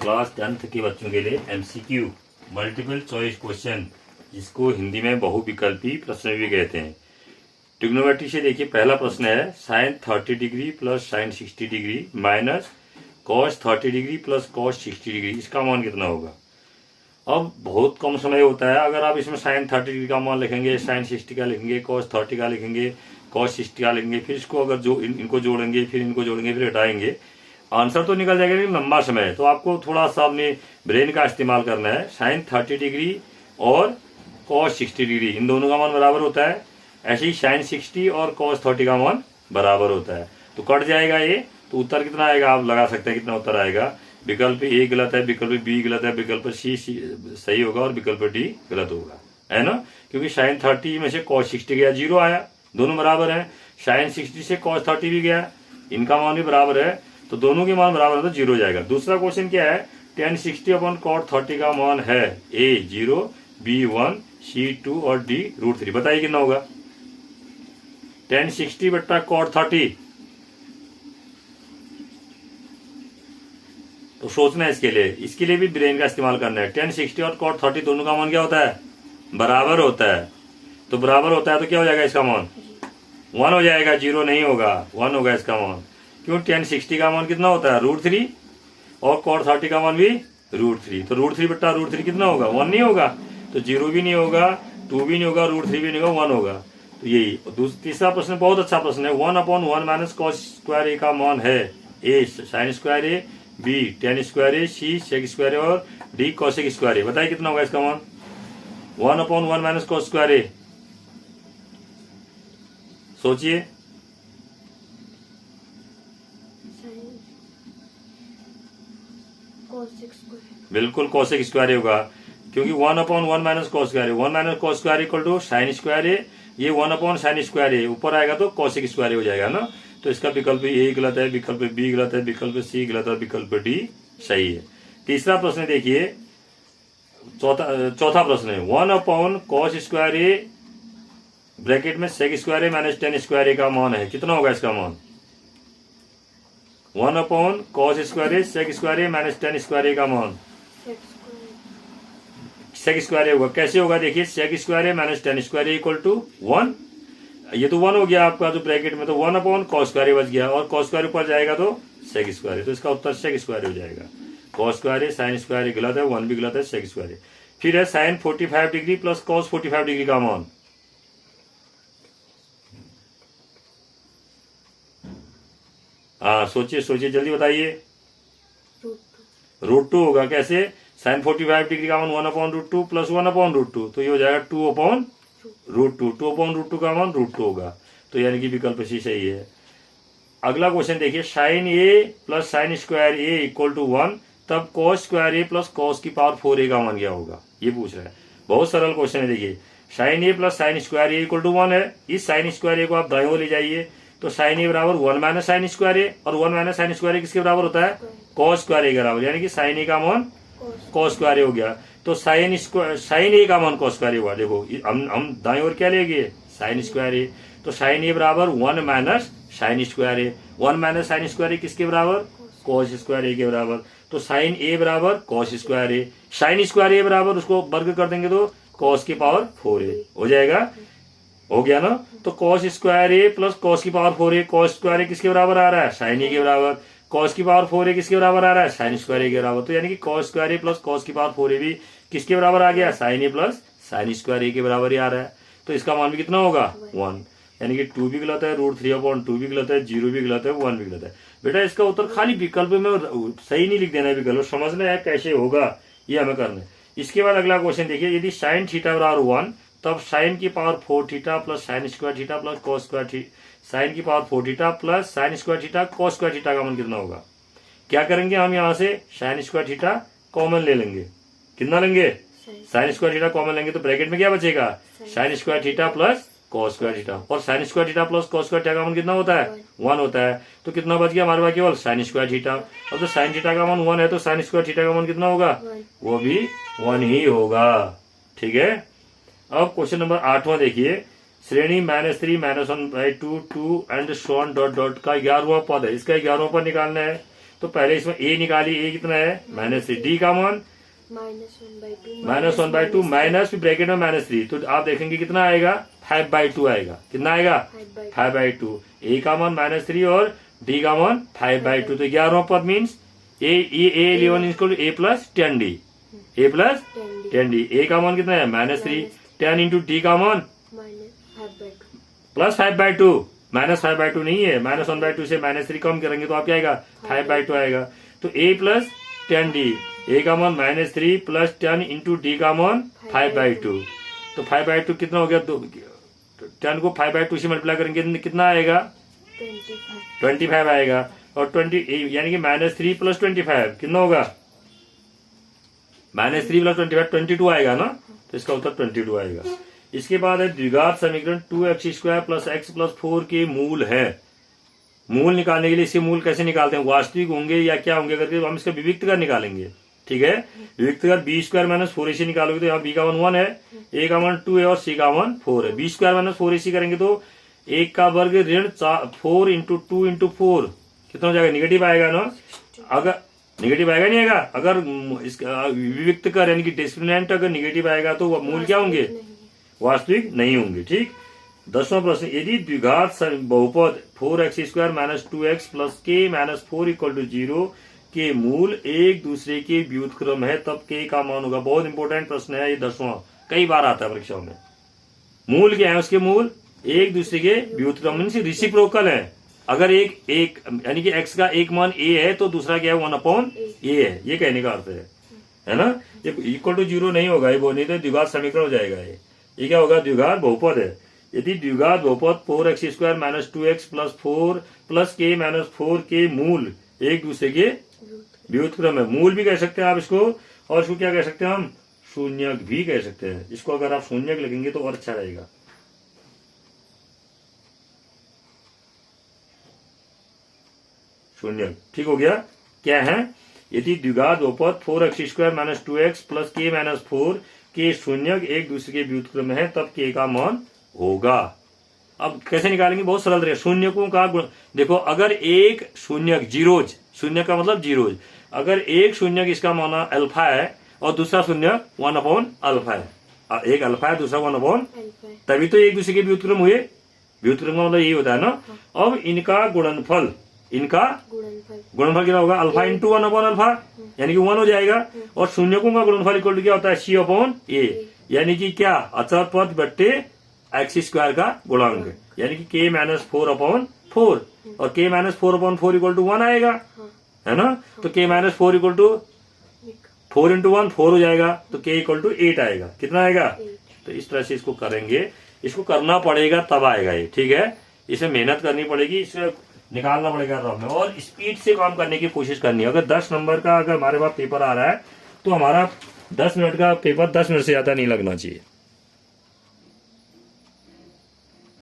Class 10th के बच्चों के लिए एमसीक्यू मल्टीपल चॉइस क्वेश्चन, जिसको हिंदी में बहुविकल्पी प्रश्न भी कहते हैं। ट्रिग्नोमेट्री से देखिए, पहला प्रश्न है sine 30 degree plus sine 60 degree minus cos 30 degree plus cos 60 degree, इसका मान कितना होगा। अब बहुत कम समय होता है, अगर आप इसमें साइन 30 डिग्री का मान लिखेंगे, साइन 60 का लिखेंगे, कॉस 30 का लिखेंगे, कॉस 60 का लिखेंगे, फिर इसको अगर जो इनको जोड़ेंगे, फिर इनको जोड़ेंगे, फिर हटाएंगे, आंसर तो निकल जाएगा लेकिन लंबा समय है। तो आपको थोड़ा सा अपने ब्रेन का इस्तेमाल करना है। साइन 30 डिग्री और कॉस 60 डिग्री, इन दोनों का मान बराबर होता है। ऐसे ही साइन 60 और कॉस 30 का मान बराबर होता है, तो कट जाएगा ये। तो उत्तर कितना आएगा आप लगा सकते हैं कितना उत्तर आएगा। विकल्प ए गलत है, विकल्प बी गलत है, विकल्प सी सही होगा और विकल्प डी गलत होगा, है ना। क्योंकि साइन 30 में से कॉस 60 गया, 0 आया, दोनों बराबर हैं। साइन 60 से कॉस 30 भी गया, इनका मान भी बराबर है, तो दोनों के मान बराबर है, तो 0 जाएगा। दूसरा क्वेश्चन क्या है, tan 60 अपॉन cot 30 का मान है a 0, b 1, c 2 और d √3। बताइए कितना होगा। tan 60 बट्टा cot 30, तो सोचना है इसके लिए भी ब्रेन का इस्तेमाल करना है। tan 60 और cot 30 दोनों का मान क्या होता है, बराबर होता है। तो बराबर होता है तो क्या हो जाएगा, इसका मान 1 हो जाएगा, 0 नहीं होगा, 1 होगा इसका मान। क्यों, tan 60 का मान कितना होता है, √3, और cot 30 का मान भी √3। तो √3 बट्टा √3 कितना होगा, 1 नहीं होगा, तो 0 भी नहीं होगा, 2 भी नहीं होगा, √3 भी नहीं होगा, 1 होगा। तो यही। तीसरा प्रश्न बहुत अच्छा प्रश्न है। 1/1 माइनस कॉस स्क्वायर ए का मान है a sine square A, b tan square A, c sec square A और d कॉसेक स्क्वायर ए। बताइए कितना होगा इसका मान। 1/1 माइनस कॉस स्क्वायर ए, सोचिए। बिल्कुल कॉसेक स्क्वायर होगा, क्योंकि 1/1 minus cos square, 1 minus cos square equal to sine square है। ये 1/sin स्क्वायर है, ऊपर आएगा तो कॉसेक स्क्वायर हो जाएगा ना। तो इसका विकल्प ए गलत है, विकल्प बी गलत है, विकल्प सी गलत है, विकल्प डी सही है। तीसरा प्रश्न देखिए, चौथा प्रश्न है 1/cos स्क्वायर ए ब्रैकेट में sec square A minus tan square A का मान है, कितना होगा इसका मान। 1/cos square A sec square A minus tan square A का मान सेक स्क्वायर ए होगा। कैसे होगा देखिए, sec square A minus tan square A equal to 1। ये तो 1 हो गया आपका जो ब्रैकेट में, तो 1/cos स्क्वायर ए बच गया, और cos स्क्वायर ऊपर जाएगा तो सेक स्क्वायर ए, तो इसका उत्तर सेक स्क्वायर हो जाएगा। cos स्क्वायर ए साइन स्क्वायर ए गलत है, 1 भी गलत है, सेक स्क्वायर ए। फिर है sine 45 degree plus cos 45 degree का मान। हाँ सोचिए सोचिए जल्दी बताइए। √2 होगा। कैसे, साइन 45 डिग्री का मान 1/√2 प्लस 1/√2, तो ये हो जाएगा 2/√2। 2/√2 का मान √2 होगा, तो यानी कि विकल्प सी सही है। अगला क्वेश्चन देखिए, sine A plus sine square A equal to 1, तब cos square A plus cos की पावर 4a का मान क्या होगा, ये पूछ रहा है। बहुत सरल क्वेश्चन है। देखिए, sine A plus sine square A equal to 1 है, इस साइन स्क्वायर ए को आप दाएं ओर ले जाइए, तो साइन ए बराबर 1 माइनस साइन स्क्वायर ए, और 1 माइनस साइन स्क्वायर ए किसके बराबर होता है, कॉस स्क्वायर ए के बराबर, यानी कि साइन ए का मान कॉस स्क्वायर ए हो गया। तो साइन ए का मान कॉस स्क्वायर ए हुआ। देखो हम दाएं ओर क्या ले गए, साइन स्क्वायर ए, तो साइन ए बराबर 1 माइनस साइन स्क्वायर ए, 1 माइनस साइन स्क्वायर ए किसके बराबर, कॉस स्क्वायर ए के बराबर। तो साइन ए बराबर कॉस स्क्वायर ए, साइन स्क्वायर ए बराबर उसको वर्ग कर देंगे तो कॉस की पावर 4a हो जाएगा। हो गया ना। तो cos square A plus cos की पावर 4a, कॉस स्क्वायर ए किसके बराबर आ रहा है, साइन ए के बराबर, कॉस की पावर 4a किसके बराबर आ रहा है, साइन स्क्वायर ए के बराबर। तो यानी कि cos square A plus cos की पावर 4a भी किसके बराबर आ गया, sign A plus sine square ए के बराबर ही आ रहा है। तो इसका मान भी कितना होगा, 1, यानी कि 2 भी गलत है, √3/2 भी गलत है, 0 भी गलत है, 1 भी गलत है। बेटा इसका उत्तर खाली विकल्प में सही नहीं लिख देना है, विकल्प समझना है कैसे होगा, ये हमें करना है। इसके बाद अगला क्वेश्चन देखिए, यदि साइन थीटा बराबर 1, तब साइन की power 4 theta plus sine square theta plus cos square theta, sine की power 4 theta plus sine square theta cos square theta का मान कितना होगा। क्या करेंगे हम, यहाँ से साइन स्क्वायर थीटा कॉमन ले लेंगे। कितना लेंगे, साइन स्क्वायर थीटा कॉमन लेंगे, तो ब्रैकेट में क्या बचेगा, sine square theta plus cos square theta, और sine square theta plus cos square theta का मान कितना होता है, 1 होता है। तो कितना बच गया हमारे पास, केवल साइन स्क्वायर थीटा। और तो साइन थीटा का मान 1 है, तो साइन स्क्वायर थीटा का मान कितना होगा, वो भी 1 ही होगा। ठीक है। अब क्वेश्चन नंबर 8वां देखिए, श्रेणी -3 -1/2 2 and so on dot dot का 11वां पद है, इसका 11वां पद निकालना है। तो पहले इसमें ए निकाली, ए कितना है -3, डी का मान -1/2 माइनस ब्रैकेट में -3, तो आप देखेंगे कितना आएगा 5/2 आएगा। कितना आएगा 5/2। ए का मान -3 और डी का मान 5/2, तो 11वां पद means A11 equal to A plus 10D, A plus 10D। A का मान कितना है -3, 10 इंटू डी का मान प्लस 5/2, -5/2 नहीं है, -1/2 से -3 कम करेंगे तो आप क्या आएगा 5/2 आएगा। तो A प्लस 10D, ए का मान -3 प्लस 10 इंटू डी का मान 5/2, तो 5/2 कितना हो गया, 10 को 5/2 से मल्टीप्लाई करेंगे कितना आएगा 25 आएगा। और 20 यानी कि -3 प्लस 25 कितना होगा, -3 प्लस 25 22 आएगा ना, तो इसका उत्तर 22 आएगा। इसके बाद है द्विघात समीकरण 2x² प्लस x प्लस 4 के मूल है। मूल निकालने के लिए इसके मूल कैसे निकालते हैं, वास्तविक होंगे या क्या होंगे करके, तो हम इसका विविक्त कर निकालेंगे। ठीक है, विविक्त कर b² माइनस 4ac निकालोगे तो यहाँ b का मान 1 है, a का मान 2 है और c का मान 4 है। b² माइनस 4ac करेंगे तो 1 का वर्ग ऋण 4 इंटू 2 इंटू 4 कितना हो जाएगा, निगेटिव आएगा ना। अगर निगेटिव आएगा नहीं आएगा, अगर इसका विविक्त कर यानी कि डिस्क्रिमिनेंट अगर निगेटिव आएगा तो मूल क्या होंगे, वास्तविक नहीं होंगे। ठीक, 10वां प्रश्न, यदि द्विघात बहुपद 4x² minus 2x plus k minus 4 equal to 0 के मूल एक दूसरे के व्युत्क्रम है तब k का मान होगा। बहुत इंपॉर्टेंट प्रश्न है ये, 10वां, कई बार आता है परीक्षाओं में। मूल क्या है, उसके मूल एक दूसरे के व्युत्क्रम मीन्स रेसिप्रोकल है। अगर एक यानी कि x का एक मान a है तो दूसरा क्या है 1/a है, ये कहने का अर्थ है ना। ये इक्वल टू 0 नहीं होगा, ये वो नहीं तो द्विघात समीकरण हो जाएगा। ये क्या होगा, द्विघात बहुपद है। यदि द्विघात बहुपद 4x² minus 2x plus 4 plus k minus 4 के मूल एक दूसरे के व्युत्क्रम है। मूल भी कह सकते हैं आप इसको, और इसको क्या कह सकते हैं हम, शून्यक भी कह सकते हैं। इसको अगर आप शून्यक लिखेंगे तो और अच्छा रहेगा। शून्यक, ठीक हो गया। क्या है, यदि द्विघात बहुपद 4x² minus 2x plus k minus 4 के शून्यक एक दूसरे के व्युत्क्रम है तब k का मान होगा। अब कैसे निकालेंगे, बहुत सरल रहेगा। शून्यकों का गुण देखो, अगर एक शून्यक जीरोज, शून्य का मतलब जीरोज, अगर एक शून्यक इसका मान अल्फा है और दूसरा शून्यक 1/अल्फा है, एक अल्फा है दूसरा 1/, तभी तो एक दूसरे के व्युत्क्रम हुए। व्युत्क्रम का मतलब यही होता है ना। अब इनका गुणनफल, इनका गुणनफल क्या होगा, अल्फा इंटू 1/अल्फा यानी कि 1 हो जाएगा। और शून्यकों का गुणनफल इक्वल टू क्या होता है, c/a यानी कि क्या, अचर पद बट्टे x² का गुणांक, यानी कि k माइनस 4/4 और k माइनस 4/4 इक्वल टू 1 आएगा, है ना। तो k minus 4 equal to 4 into 1 4 हो जाएगा, तो k इक्वल टू 8 आएगा। कितना आएगा, तो इस तरह से इसको करेंगे, इसको करना पड़ेगा तब आएगा ये। ठीक है, इसे मेहनत करनी पड़ेगी, इसे निकालना पड़ेगा रफ में, और स्पीड से काम करने की कोशिश करनी है। अगर 10 नंबर का अगर हमारे पास पेपर आ रहा है तो हमारा 10 मिनट का पेपर 10 मिनट से ज्यादा नहीं लगना चाहिए।